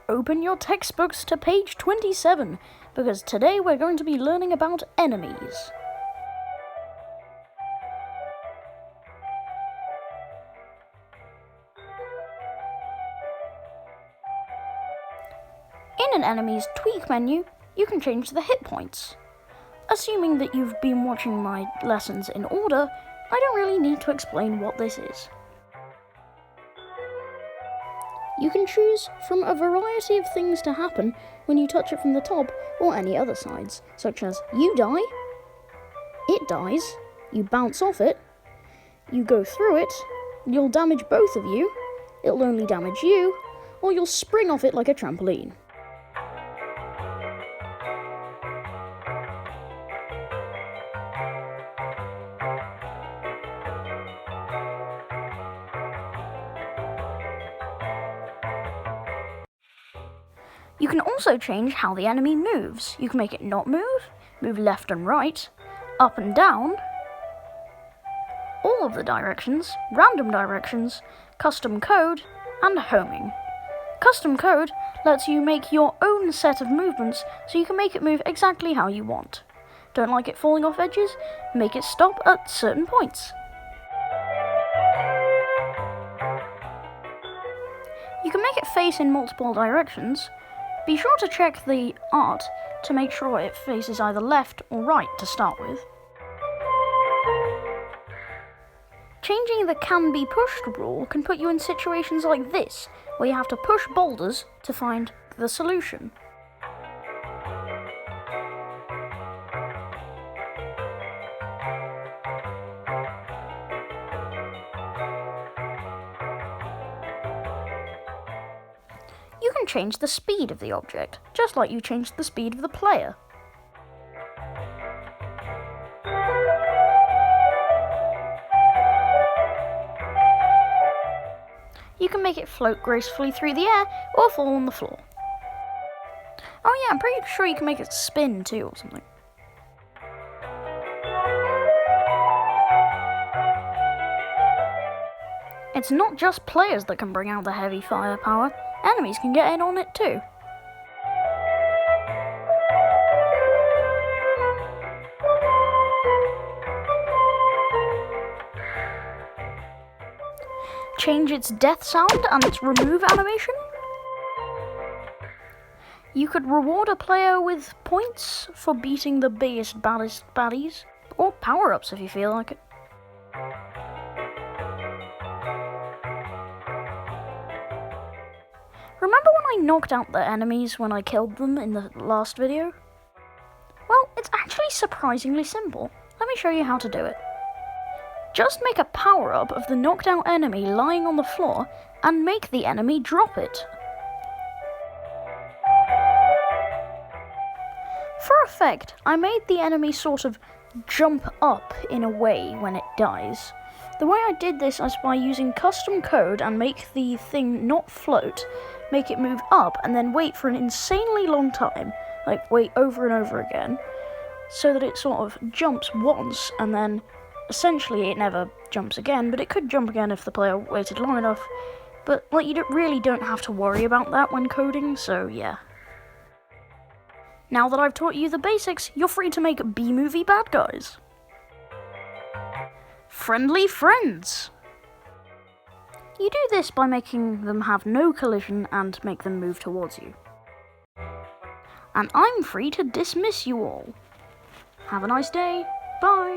open your textbooks to page 27, because today we're going to be learning about enemies. In an enemy's tweak menu, you can change the hit points. Assuming that you've been watching my lessons in order, I don't really need to explain what this is. You can choose from a variety of things to happen when you touch it from the top or any other sides, such as you die, it dies, you bounce off it, you go through it, you'll damage both of you, it'll only damage you, or you'll spring off it like a trampoline. You can also change how the enemy moves. You can make it not move left and right, up and down, all of the directions, random directions, custom code, and homing. Custom code lets you make your own set of movements so you can make it move exactly how you want. Don't like it falling off edges? Make it stop at certain points. You can make it face in multiple directions. Be sure to check the art to make sure it faces either left or right to start with. Changing the can be pushed rule can put you in situations like this, where you have to push boulders to find the solution. You can change the speed of the object, just like you changed the speed of the player. You can make it float gracefully through the air or fall on the floor. Oh yeah, I'm pretty sure you can make it spin too or something. It's not just players that can bring out the heavy firepower. Enemies can get in on it too. Change its death sound and its remove animation. You could reward a player with points for beating the biggest, baddest baddies, or power-ups if you feel like it. Remember when I knocked out the enemies when I killed them in the last video? Well, it's actually surprisingly simple. Let me show you how to do it. Just make a power-up of the knocked out enemy lying on the floor and make the enemy drop it. For effect, I made the enemy sort of jump up in a way when it dies. The way I did this is by using custom code and make the thing not float, make it move up, and then wait for an insanely long time, like wait over and over again, so that it sort of jumps once, and then essentially it never jumps again, but it could jump again if the player waited long enough, but like you really don't have to worry about that when coding, so yeah. Now that I've taught you the basics, you're free to make B-movie bad guys. Friendly friends! You do this by making them have no collision and make them move towards you. And I'm free to dismiss you all. Have a nice day. Bye!